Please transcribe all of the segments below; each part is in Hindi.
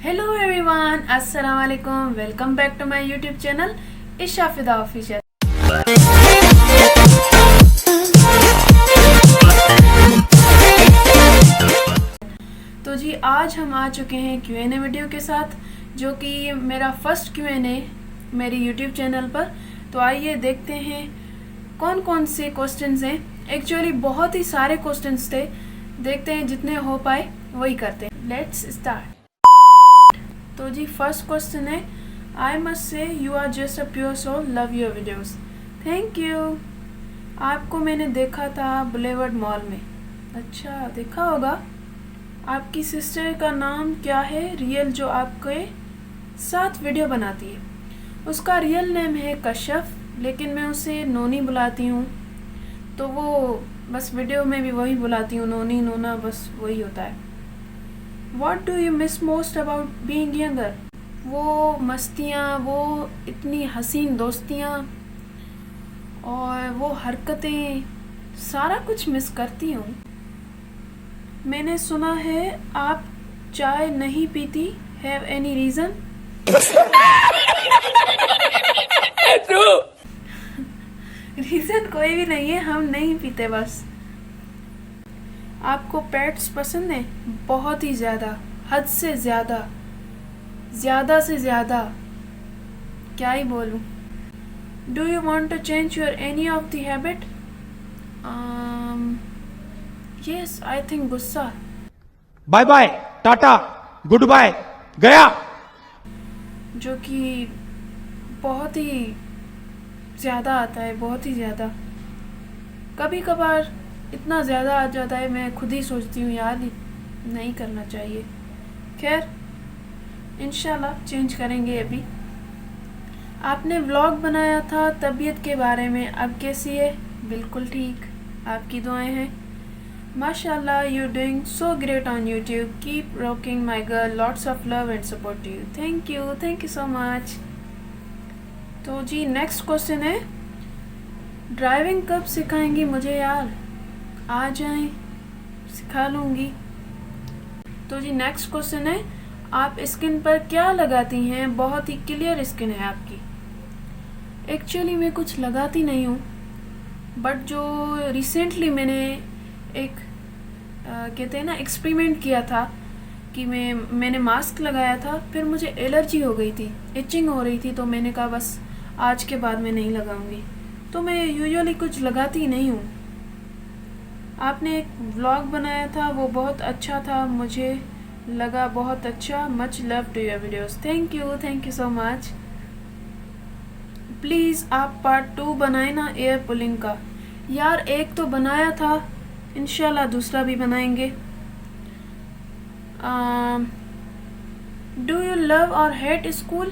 हेलो एवरीवन, अस्सलाम वालेकुम। Welcome back to my YouTube channel Isha Fida official. तो जी आज हम आ चुके हैं Q&A वीडियो के साथ, जो कि मेरा फर्स्ट Q&A मेरी यूट्यूब चैनल पर। तो आइए देखते हैं कौन कौन से क्वेश्चंस हैं। एक्चुअली बहुत ही सारे क्वेश्चंस थे, देखते हैं जितने हो पाए वही करते हैं। Let's start. तो जी फर्स्ट क्वेश्चन है, I must say you are just a pure soul, love your videos. Thank you. आपको मैंने देखा था बुलेवर्ड मॉल में। अच्छा, देखा होगा। आपकी सिस्टर का नाम क्या है रियल, जो आपके साथ वीडियो बनाती है? उसका रियल नेम है कश्यप, लेकिन मैं उसे नोनी बुलाती हूँ, तो वो बस वीडियो में भी वही बुलाती हूँ, नोनी नोना, बस वही होता है। What do you miss most about being younger? वो मस्तियाँ, वो इतनी हसीन दोस्तियाँ और वो हरकतें, सारा कुछ मिस करती हूँ। मैंने सुना है आप चाय नहीं पीती, हैव एनी रीज़न? रीज़न कोई भी नहीं है, हम नहीं पीते बस। आपको पेट्स पसंद है? बहुत ही ज़्यादा, हद से ज़्यादा, ज़्यादा से ज़्यादा, क्या ही बोलूँ। Do you want to change your any of the habit? Yes, I think गुस्सा। Bye bye, tata, goodbye, गया। जो कि बहुत ही ज़्यादा आता है, बहुत ही ज़्यादा। कभी कभार इतना ज़्यादा आ जाता है, मैं खुद ही सोचती हूँ यार नहीं करना चाहिए। खैर, इंशाल्लाह चेंज करेंगे अभी। आपने व्लॉग बनाया था तबीयत के बारे में, अब कैसी है? बिल्कुल ठीक, आपकी दुआएं हैं। माशाल्लाह, you doing so great on YouTube, keep rocking my girl, lots of love and support to you. Thank you so much. तो जी नेक्स्ट क्वेश्चन है, ड्राइविंग कब सिखाएंगी मुझे यार? आ जाएं, सिखा लूँगी। तो जी नेक्स्ट क्वेश्चन है, आप स्किन पर क्या लगाती हैं? बहुत ही क्लियर स्किन है आपकी। एक्चुअली मैं कुछ लगाती नहीं हूँ, बट जो रिसेंटली मैंने एक कहते हैं ना एक्सपेरिमेंट किया था कि मैंने मास्क लगाया था, फिर मुझे एलर्जी हो गई थी, इचिंग हो रही थी, तो मैंने कहा बस आज के बाद मैं नहीं लगाऊंगी। तो मैं यूजुअली कुछ लगाती नहीं हूँ। आपने एक व्लॉग बनाया था, वो बहुत अच्छा था, मुझे लगा बहुत अच्छा। Much love to your videos. Thank you so much. Please आप पार्ट 2 बनाए ना एयर पुलिंग का। यार एक तो बनाया था, इंशाल्लाह दूसरा भी बनाएंगे। डू यू लव और hate school?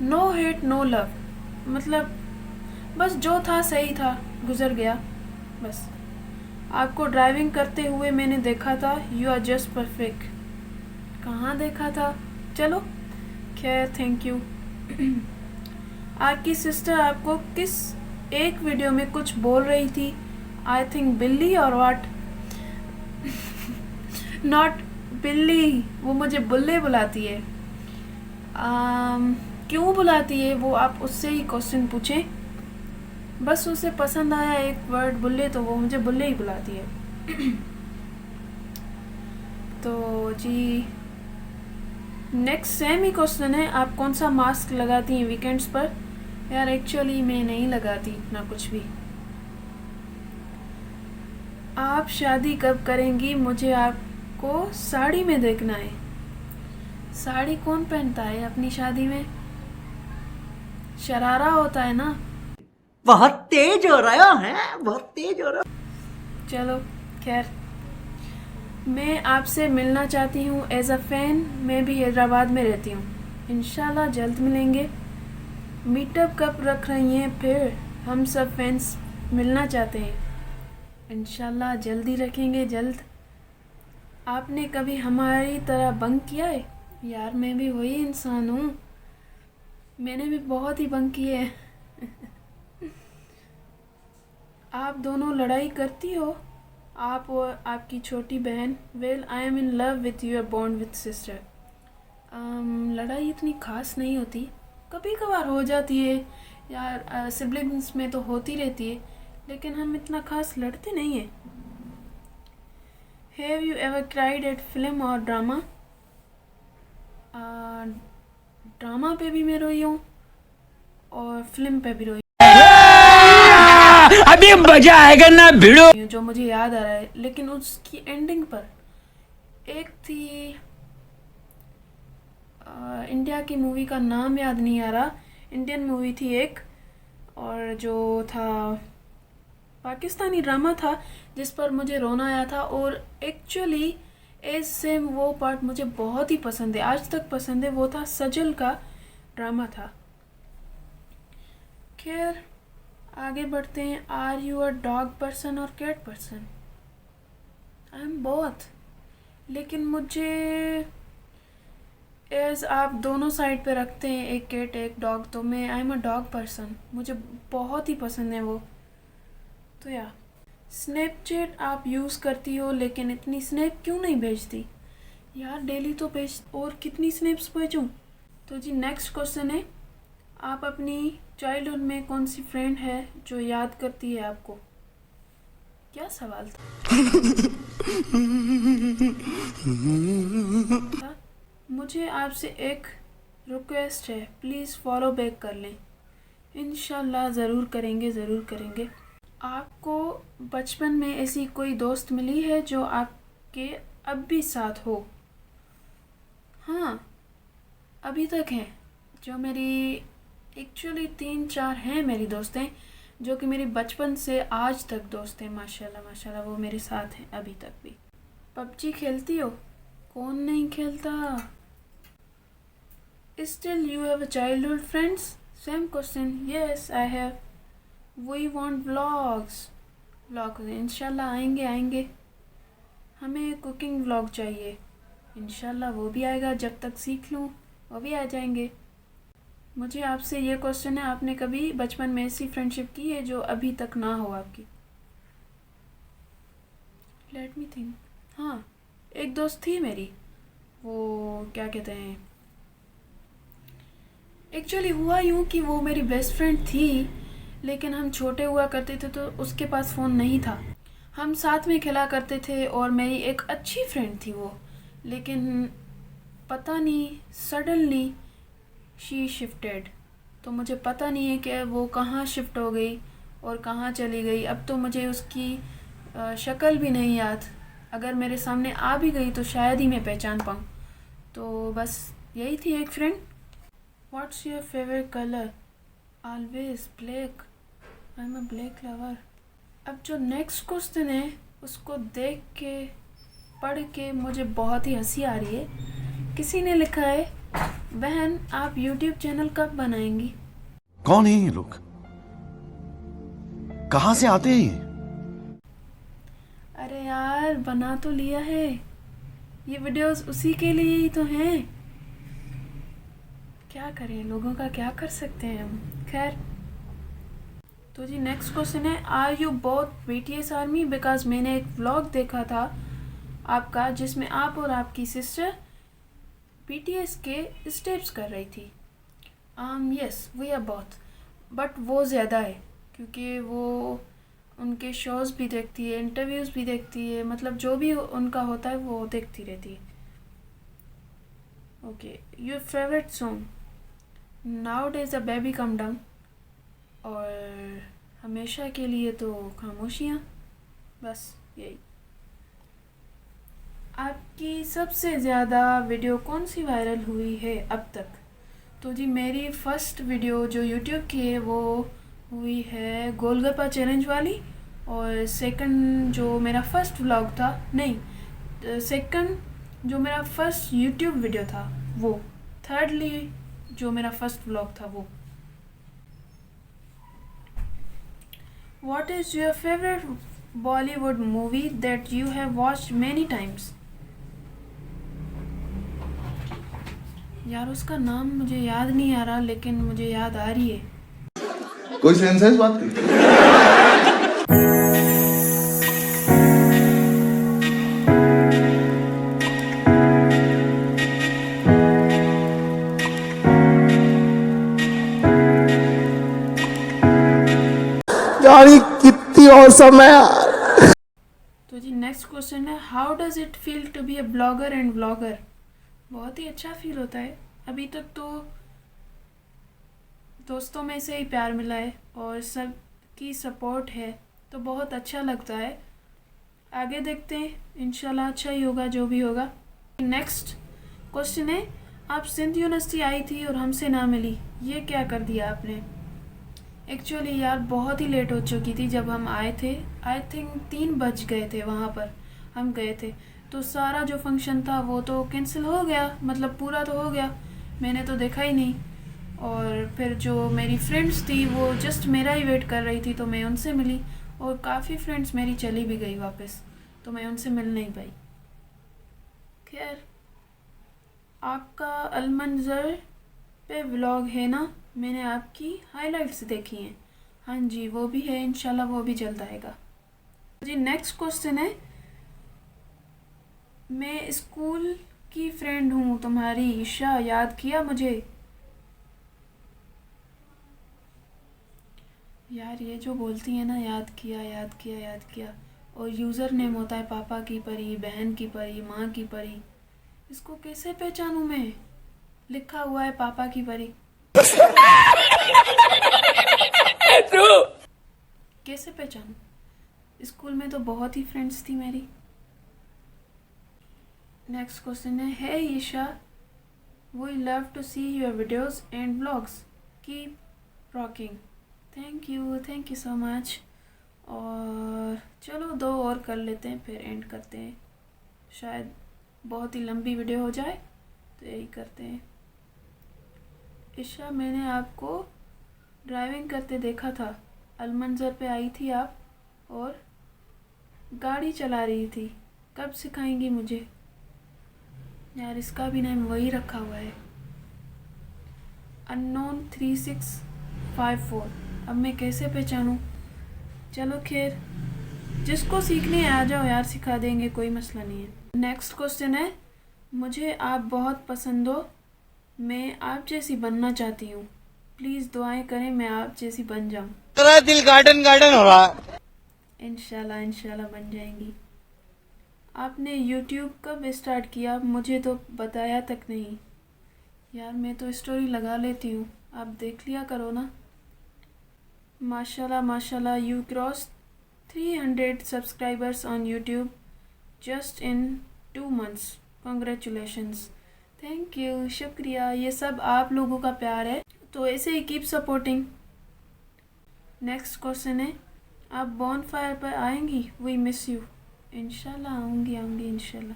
No hate no love, मतलब बस जो था सही था, गुजर गया बस। आपको ड्राइविंग करते हुए मैंने देखा था, यू आर जस्ट परफेक्ट। कहाँ देखा था? चलो खैर, थैंक यू। आपकी सिस्टर आपको किस एक वीडियो में कुछ बोल रही थी? आई थिंक बिल्ली और व्हाट? नॉट बिल्ली, वो मुझे बुल्ले बुलाती है। क्यों बुलाती है वो, आप उससे ही क्वेश्चन पूछें। बस उसे पसंद आया एक वर्ड बुल्ले, तो वो मुझे बुल्ले ही बुलाती है। तो जी नेक्स्ट सेम ही क्वेश्चन है, आप कौन सा मास्क लगाती हैं वीकेंड्स पर? यार एक्चुअली मैं नहीं लगाती इतना कुछ भी। आप शादी कब करेंगी? मुझे आपको साड़ी में देखना है। साड़ी कौन पहनता है अपनी शादी में? शरारा होता है ना। बहुत तेज हो रहा है, बहुत तेज हो रहा। चलो खैर, मैं आपसे मिलना चाहती हूँ एज अ फ़ैन। मैं भी हैदराबाद में रहती हूँ, इंशाल्लाह जल्द मिलेंगे। मीटअप कब रख रही हैं फिर? हम सब फैंस मिलना चाहते हैं, इंशाल्लाह जल्दी रखेंगे, जल्द। आपने कभी हमारी तरह बंक किया है? यार मैं भी वही इंसान हूँ, मैंने भी बहुत ही बंक किए हैं। आप दोनों लड़ाई करती हो, आप और आपकी छोटी बहन? Well, I am in love with your bond with sister. लड़ाई इतनी खास नहीं होती, कभी कभार हो जाती है यार, सिबलिंग्स में तो होती रहती है, लेकिन हम इतना खास लड़ते नहीं हैं। Have you ever cried at film और ड्रामा? ड्रामा पे भी मैं रोई हूँ और फिल्म पे भी रोई अभी मजा आएगा ना भिड़ो। हूँ, जो मुझे याद आ रहा है। लेकिन उसकी एंडिंग पर एक थी, इंडिया की मूवी का नाम याद नहीं आ रहा, इंडियन मूवी थी एक, और जो था पाकिस्तानी ड्रामा था जिस पर मुझे रोना आया था। और एक्चुअली एज सेम वो पार्ट मुझे बहुत ही पसंद है, आज तक पसंद है। वो था सजल का ड्रामा था। खैर आगे बढ़ते हैं। Are you a dog person और cat person? I am both, लेकिन मुझे एज आप दोनों साइड पे रखते हैं, एक कैट एक डॉग, तो मैं I am a dog person, मुझे बहुत ही पसंद है वो। तो या स्नैपचैट आप यूज़ करती हो, लेकिन इतनी स्नैप क्यों नहीं भेजती यार? डेली तो भेज, और कितनी स्नैप्स भेजूं? तो जी नेक्स्ट क्वेश्चन है, आप अपनी चाइल्डहुड में कौन सी फ्रेंड है जो याद करती है आपको? क्या सवाल था? मुझे आपसे एक रिक्वेस्ट है, प्लीज़ फॉलो बैक कर लें। इंशाल्लाह ज़रूर करेंगे, ज़रूर करेंगे। आपको बचपन में ऐसी कोई दोस्त मिली है जो आपके अब भी साथ हो? हाँ, अभी तक हैं, जो मेरी एक्चुअली 3-4 हैं मेरी दोस्तें, जो कि मेरी बचपन से आज तक दोस्त हैं। माशाल्लाह माशाल्लाह, वो मेरे साथ हैं अभी तक भी। पबजी खेलती हो? कौन नहीं खेलता। Still you have a childhood friends? Same question. Yes I have. We want vlogs. Vlog इंशाल्लाह आएंगे आएंगे। हमें कुकिंग व्लॉग चाहिए, इंशाल्लाह वो भी आएगा, जब तक सीख लूँ वो भी आ जाएंगे। मुझे आपसे ये क्वेश्चन है, आपने कभी बचपन में ऐसी फ्रेंडशिप की है जो अभी तक ना हो आपकी? Let me think. हाँ, एक दोस्त थी मेरी, वो क्या कहते हैं, एक्चुअली हुआ यूँ कि वो मेरी बेस्ट फ्रेंड थी, लेकिन हम छोटे हुआ करते थे तो उसके पास फ़ोन नहीं था। हम साथ में खेला करते थे और मेरी एक अच्छी फ्रेंड थी वो, लेकिन पता नहीं सडनली शी शिफ्टेड। तो मुझे पता नहीं है कि वो कहाँ शिफ्ट हो गई और कहाँ चली गई। अब तो मुझे उसकी शक्ल भी नहीं याद, अगर मेरे सामने आ भी गई तो शायद ही मैं पहचान पाऊँ। तो बस यही थी एक friend. What's your favourite colour? Always black, I am a black lover. अब जो नेक्स्ट क्वेश्चन है उसको देख के पढ़ के मुझे बहुत ही हंसी आ रही है। किसी ने लिखा है, बहन आप YouTube चैनल कब बनाएंगी? कौन है ये लोग? कहां से आते हैं ये? अरे यार बना तो लिया है, ये वीडियोस उसी के लिए ही तो हैं। क्या करें, लोगों का क्या कर सकते हैं हम। खैर, तो जी नेक्स्ट क्वेश्चन है, are you both BTS army? Because मैंने एक व्लॉग देखा था आपका जिसमें आप और आपकी सिस्टर BTS के स्टेप्स कर रही थी। Yes we are both, but वो ज़्यादा है क्योंकि वो उनके शोज़ भी देखती है, इंटरव्यूज़ भी देखती है, मतलब जो भी उनका होता है वो देखती रहती है। Okay, your favourite song? Now days a baby come down, और हमेशा के लिए तो खामोशियाँ, बस यही। आपकी सबसे ज़्यादा वीडियो कौन सी वायरल हुई है अब तक? तो जी मेरी फ़र्स्ट वीडियो जो YouTube की है वो हुई है गोलगप्पा चैलेंज वाली, और सेकंड जो मेरा फर्स्ट व्लॉग था, नहीं सेकंड जो मेरा फर्स्ट YouTube वीडियो था वो, थर्डली जो मेरा फर्स्ट व्लॉग था वो। What is your favourite Bollywood movie that you have watched many times? यार उसका नाम मुझे याद नहीं आ रहा, लेकिन मुझे याद आ रही है। कोई सेंस है इस बात की? कहानी कितनी औसम है यार। तो जी नेक्स्ट क्वेश्चन है, how does it feel to be a blogger and vlogger? बहुत ही अच्छा फील होता है। अभी तक तो दोस्तों में से ही प्यार मिला है और सबकी सपोर्ट है, तो बहुत अच्छा लगता है। आगे देखते हैं, इंशाल्लाह अच्छा ही होगा जो भी होगा। नेक्स्ट क्वेश्चन है, आप सिंध यूनिवर्सिटी आई थी और हमसे ना मिली, ये क्या कर दिया आपने? एक्चुअली यार बहुत ही लेट हो चुकी थी जब हम आए थे। आई थिंक 3 बज गए थे वहाँ पर हम गए थे, तो सारा जो फंक्शन था वो तो कैंसिल हो गया, मतलब पूरा तो हो गया, मैंने तो देखा ही नहीं। और फिर जो मेरी फ्रेंड्स थी वो जस्ट मेरा ही वेट कर रही थी, तो मैं उनसे मिली, और काफ़ी फ्रेंड्स मेरी चली भी गई वापस, तो मैं उनसे मिल नहीं पाई। खैर, आपका अलमंजर पे व्लॉग है ना, मैंने आपकी हाइलाइट्स देखी हैं। हाँ जी, वो भी है, इंशाल्लाह वो भी जल्द आएगा। जी नेक्स्ट क्वेश्चन है, मैं स्कूल की फ्रेंड हूँ तुम्हारी, ईशा, याद किया मुझे? यार ये जो बोलती है ना, याद किया याद किया याद किया, और यूज़र नेम होता है पापा की परी, बहन की परी, माँ की परी, इसको कैसे पहचानूँ मैं? लिखा हुआ है पापा की परी। कैसे पहचानूँ? स्कूल में तो बहुत ही फ्रेंड्स थी मेरी। नेक्स्ट क्वेश्चन है, hey Isha, we love to see your videos and blogs, keep rocking. Thank you so much. और चलो 2 और कर लेते हैं, फिर एंड करते हैं, शायद बहुत ही लंबी वीडियो हो जाए, तो यही करते हैं। ईशा, मैंने आपको ड्राइविंग करते देखा था, अलमंजर पे आई थी आप और गाड़ी चला रही थी, कब सिखाएंगी मुझे? यार इसका भी नाम वही रखा हुआ है, अननोन 3654। अब मैं कैसे पहचानूं? चलो खैर, जिसको सीखनी है आ जाओ यार, सिखा देंगे, कोई मसला नहीं है। नेक्स्ट क्वेश्चन है, मुझे आप बहुत पसंद हो, मैं आप जैसी बनना चाहती हूँ, प्लीज़ दुआएं करें मैं आप जैसी बन जाऊँ। तेरा दिल गार्डन गार्डन हो रहा है। इंशाल्लाह बन जाएंगी। आपने YouTube कब स्टार्ट किया? मुझे तो बताया तक नहीं। यार मैं तो स्टोरी लगा लेती हूँ, आप देख लिया करो ना। माशाल्लाह, you cross 300 subscribers on YouTube just in 2 months। Congratulations. Thank you, शुक्रिया, ये सब आप लोगों का प्यार है, तो ऐसे ही कीप सपोर्टिंग। नेक्स्ट क्वेश्चन है, आप बॉनफायर पर आएंगी? We miss you. इंशाल्लाह आऊँगी इंशाल्लाह।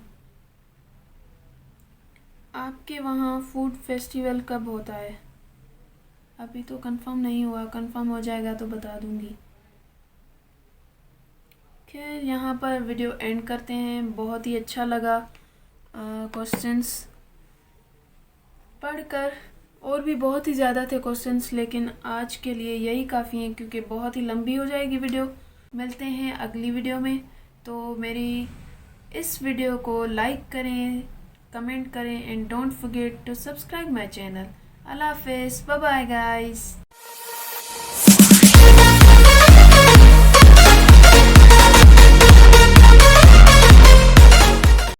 आपके वहाँ फूड फेस्टिवल कब होता है? अभी तो कंफर्म नहीं हुआ, कंफर्म हो जाएगा तो बता दूँगी। खैर यहाँ पर वीडियो एंड करते हैं। बहुत ही अच्छा लगा क्वेश्चंस पढ़कर, और भी बहुत ही ज़्यादा थे क्वेश्चंस, लेकिन आज के लिए यही काफ़ी हैं क्योंकि बहुत ही लंबी हो जाएगी वीडियो। मिलते हैं अगली वीडियो में, तो मेरी इस वीडियो को लाइक करें, कमेंट करें, and don't forget to subscribe my channel. अल्लाह हाफिज़, बाय बाय गाइस।